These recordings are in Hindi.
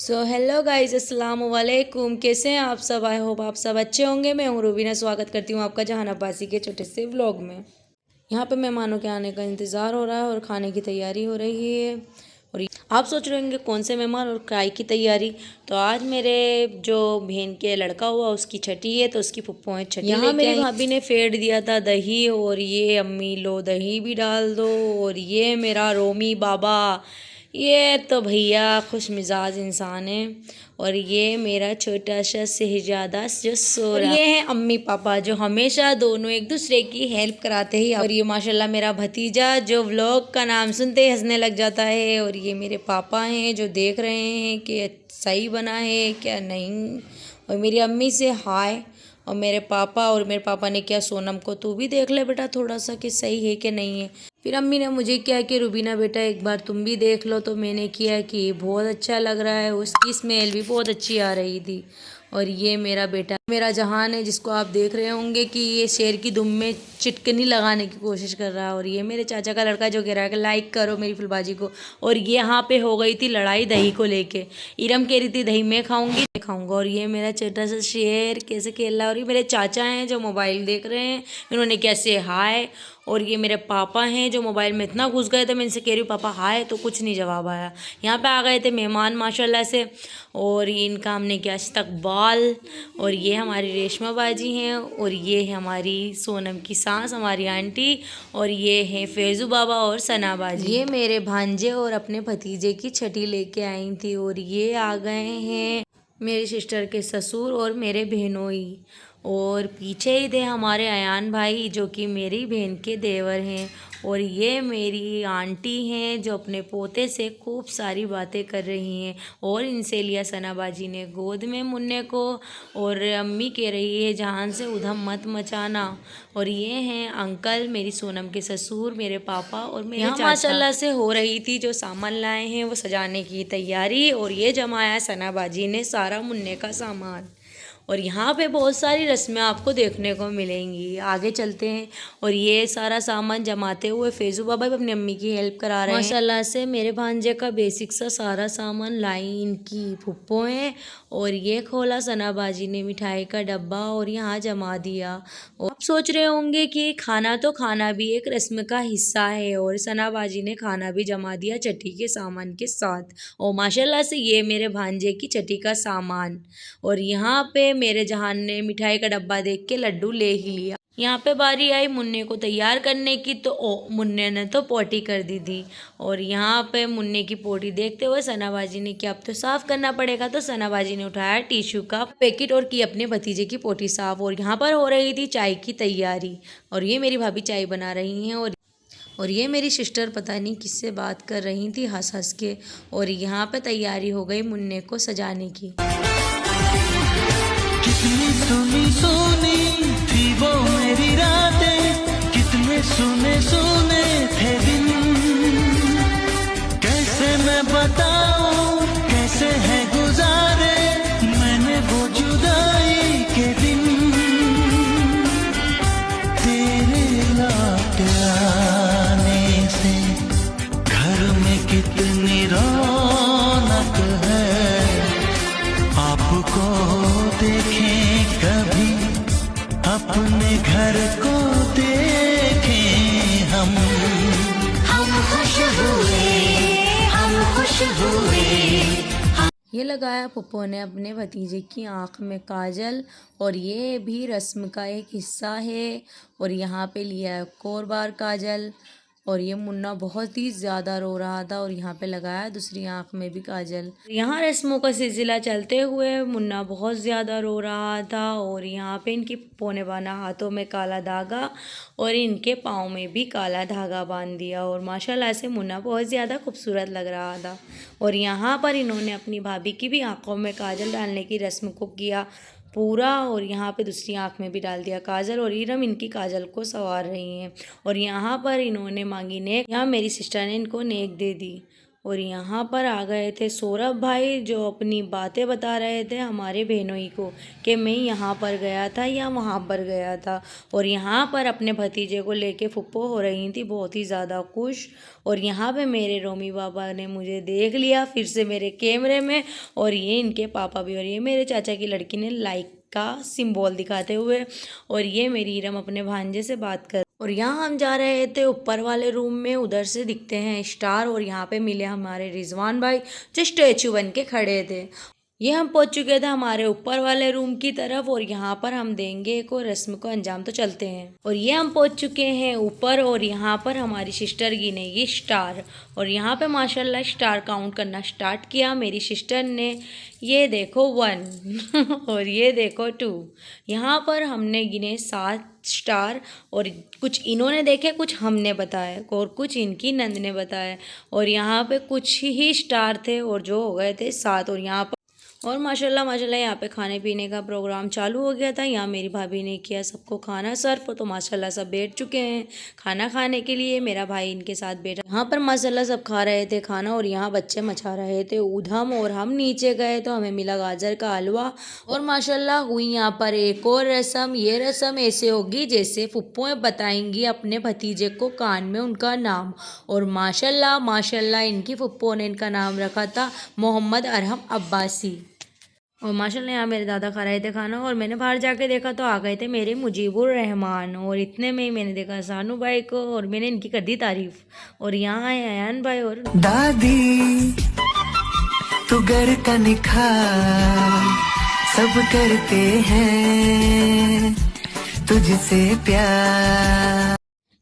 सो हेलो गाइस, अस्सलाम वालेकुम। कैसे हैं आप सब? आई होप आप सब अच्छे होंगे। मैं हूँ रूबीना, स्वागत करती हूँ आपका जहान अब्बासी के छोटे से व्लॉग में। यहाँ पे मेहमानों के आने का इंतज़ार हो रहा है और खाने की तैयारी हो रही है। और आप सोच रहे होंगे कौन से मेहमान और काय की तैयारी। तो आज मेरे जो बहन के लड़का हुआ उसकी छठी है, तो उसकी फुप्पो है छठी। यहाँ मेरी भाभी ने फेंट दिया था दही, और ये अम्मी लो दही भी डाल दो। और ये मेरा रोमी बाबा, ये तो भैया खुश मिजाज इंसान है। और ये मेरा छोटा सा शहजादा जो सो रहा है। ये है अम्मी पापा जो हमेशा दोनों एक दूसरे की हेल्प कराते ही। और ये माशाल्लाह मेरा भतीजा जो व्लॉग का नाम सुनते ही हंसने लग जाता है। और ये मेरे पापा हैं जो देख रहे हैं कि सही बना है क्या नहीं। और मेरी अम्मी से हाय। और मेरे पापा ने क्या, सोनम को तू भी देख ले बेटा थोड़ा सा कि सही है कि नहीं है। फिर अम्मी ने मुझे क्या कि रुबीना बेटा एक बार तुम भी देख लो। तो मैंने किया कि बहुत अच्छा लग रहा है, उसकी स्मेल भी बहुत अच्छी आ रही थी। और ये मेरा बेटा मेरा जहान है, जिसको आप देख रहे होंगे कि ये शेर की दुम में चिटकनी लगाने की कोशिश कर रहा है। और ये मेरे चाचा का लड़का जो कह रहा है कि लाइक करो मेरी फुलबाजी को। और ये यहाँ पे हो गई थी लड़ाई दही को लेके। इरम कह रही थी दही मैं खाऊंगी खाऊंगा। और ये मेरा छोटा सा शेर कैसे खेल रहा है। और ये मेरे चाचा हैं जो मोबाइल देख रहे हैं, इन्होंने कैसे हाय। और ये मेरे पापा हैं जो मोबाइल में इतना घुस गए थे, मैं इनसे कह रही हूँ पापा हाय तो कुछ नहीं जवाब आया। यहाँ पे आ गए थे मेहमान माशाल्लाह से, और इनका हमने किया इस्तकबाल। और ये हमारी रेशमा बाजी हैं, और ये है हमारी सोनम की सास हमारी आंटी, और ये है फैज़ू बाबा और सना बाजी। ये मेरे भांजे और अपने भतीजे की छठी लेके आई थी। और ये आ गए हैं मेरी सिस्टर के ससुर और मेरे बहनोई। और पीछे ही थे हमारे अयान भाई जो कि मेरी बहन के देवर हैं। और ये मेरी आंटी हैं जो अपने पोते से खूब सारी बातें कर रही हैं। और इनसे लिया सनाबाजी ने गोद में मुन्ने को। और अम्मी कह रही है जहान से उधम मत मचाना। और ये हैं अंकल मेरी सोनम के ससुर, मेरे पापा और मेरे चाचा। माशाल्लाह से हो रही थी जो सामान लाए हैं वो सजाने की तैयारी। और ये जमाया सनाबाजी ने सारा मुन्ने का सामान। और यहाँ पे बहुत सारी रस्में आपको देखने को मिलेंगी, आगे चलते हैं। और ये सारा सामान जमाते हुए फैज़ू बाबा भी अपनी अम्मी की हेल्प करा रहे हैं। माशाल्लाह से मेरे भांजे का बेसिक सा सारा सामान लाई इनकी फुप्पो हैं। और ये खोला सनाबाजी ने मिठाई का डब्बा और यहाँ जमा दिया। और आप सोच रहे होंगे कि खाना तो खाना भी एक रस्म का हिस्सा है, और सनाबाजी ने खाना भी जमा दिया छठी के सामान के साथ। और माशाल्लाह से ये मेरे भांजे की छठी का सामान। और यहाँ पे मेरे जहान ने मिठाई का डब्बा देख के लड्डू ले ही लिया। यहाँ पे बारी आई मुन्ने को तैयार करने की, तो मुन्ने ने तो पोटी कर दी थी। और यहाँ पे मुन्ने की पोटी देखते हुए सनाबाजी ने किया अब तो साफ करना पड़ेगा। तो सनाबाजी ने उठाया टिश्यू का पैकेट और की अपने भतीजे की पोटी साफ। और यहाँ पर हो रही थी चाय की तैयारी। और ये मेरी भाभी चाय बना रही हैं। और ये मेरी सिस्टर पता नहीं किससे बात कर रही थी हंस हंस के। और यहाँ पे तैयारी हो गई मुन्ने को सजाने की। कितनी सुनी सुनी थी वो मेरी रातें, कितने सुने सुने थे दिन। कैसे मैं बताऊं कैसे है गुजारे मैंने वो जुदाई के दिन। तेरे लौट आने से घर में कितनी रौनक है, आपको देखें कभी अपने घर को देखें हम खुश हुए हम खुश हुए। ये लगाया पप्पो ने अपने भतीजे की आँख में काजल, और ये भी रस्म का एक हिस्सा है। और यहाँ पे लिया एक और बार काजल। और ये मुन्ना बहुत ही ज़्यादा रो रहा था, और यहाँ पे लगाया दूसरी आँख में भी काजल। यहाँ रस्मों का सिलसिला चलते हुए मुन्ना बहुत ज़्यादा रो रहा था। और यहाँ पे इनकी पप्पो ने बांधा हाथों में काला धागा, और इनके पाँव में भी काला धागा बांध दिया। और माशाल्लाह से मुन्ना बहुत ज़्यादा खूबसूरत लग रहा था। और यहाँ पर इन्होंने अपनी भाभी की भी आँखों में काजल डालने की रस्म को किया पूरा। और यहाँ पे दूसरी आँख में भी डाल दिया काजल। और इरम इनकी काजल को संवार रही हैं। और यहाँ पर इन्होंने मांगी नेक, यहाँ मेरी सिस्टर ने इनको नेक दे दी। और यहाँ पर आ गए थे सौरभ भाई, जो अपनी बातें बता रहे थे हमारे बहनोई को कि मैं यहाँ पर गया था या वहाँ पर गया था। और यहाँ पर अपने भतीजे को लेके फुप्पो हो रही थी बहुत ही ज़्यादा खुश। और यहाँ पे मेरे रोमी बाबा ने मुझे देख लिया फिर से मेरे कैमरे में, और ये इनके पापा भी, और ये मेरे चाचा की लड़की ने लाइक का सिंबल दिखाते हुए, और ये मेरी इरम अपने भांजे से बात कर। और यहाँ हम जा रहे थे ऊपर वाले रूम में, उधर से दिखते हैं स्टार, और यहाँ पे मिले हमारे रिजवान भाई जो स्टैचू बन के खड़े थे। ये हम पहुंच चुके थे हमारे ऊपर वाले रूम की तरफ, और यहाँ पर हम देंगे एक और रस्म को अंजाम, तो चलते हैं। और ये हम पहुंच चुके हैं ऊपर, और यहाँ पर हमारी सिस्टर गिनेगी स्टार, और यहाँ पे माशाल्लाह स्टार काउंट करना स्टार्ट किया मेरी सिस्टर ने। ये देखो 1 और ये देखो 2। यहाँ पर हमने गिने 7 स्टार, और कुछ इन्होंने देखे, कुछ हमने बताए, और कुछ इनकी नंद ने बताए। और यहाँ पे कुछ ही स्टार थे और जो हो गए थे 7। और यहाँ पर और माशाल्लाह यहाँ पे खाने पीने का प्रोग्राम चालू हो गया था। यहाँ मेरी भाभी ने किया सबको खाना सर्व, तो माशाल्लाह सब बैठ चुके हैं खाना खाने के लिए। मेरा भाई इनके साथ बैठा, यहाँ पर माशाल्लाह सब खा रहे थे खाना, और यहाँ बच्चे मचा रहे थे ऊधम। और हम नीचे गए तो हमें मिला गाजर का हलवा, और माशाल्लाह हुई यहाँ पर एक और रस्म। ये रस्म ऐसे होगी जैसे फुप्पो बताएंगी अपने भतीजे को कान में उनका नाम, और माशाल्लाह इनकी फुप्पो ने इनका नाम रखा था मोहम्मद अरहम अब्बासी। और माशाल्लाह यहाँ मेरे दादा खा रहे थे खाना, और मैंने बाहर जाके देखा तो आ गए थे मेरे मुजीबुर रहमान, और इतने में ही मैंने देखा सानू भाई को, और मैंने इनकी कर दी तारीफ। और यहाँ आए अयान भाई और दादी, तू घर का निखार सब करते हैं तुझसे प्यार।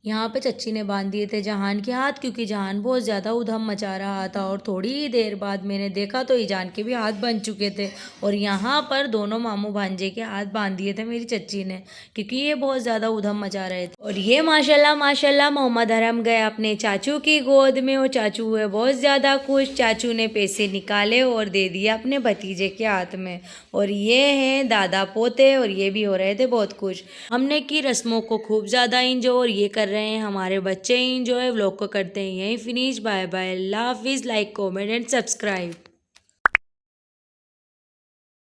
यहाँ पे चच्ची ने बांध दिए थे जहान के हाथ, क्योंकि जहान बहुत ज़्यादा उधम मचा रहा था। और थोड़ी ही देर बाद मैंने देखा तो ईजान के भी हाथ बन चुके थे, और यहाँ पर दोनों मामू भांजे के हाथ बांध दिए थे मेरी चच्ची ने, क्योंकि ये बहुत ज़्यादा उधम मचा रहे थे। और ये माशाल्लाह मोहम्मद अरहम गए अपने चाचू की गोद में, और चाचू हुए बहुत ज़्यादा खुश। चाचू ने पैसे निकाले और दे दिए अपने भतीजे के हाथ में, और ये हैं दादा पोते, और ये भी हो रहे थे बहुत खुश। हमने की रस्मों को खूब ज़्यादा इंजॉय, और ये कर रहे हैं हमारे बच्चे इंजॉय। व्लॉग को करते हैं यहीं फिनिश। बाय बाय, अल्लाह हाफिज़। Like comment and subscribe.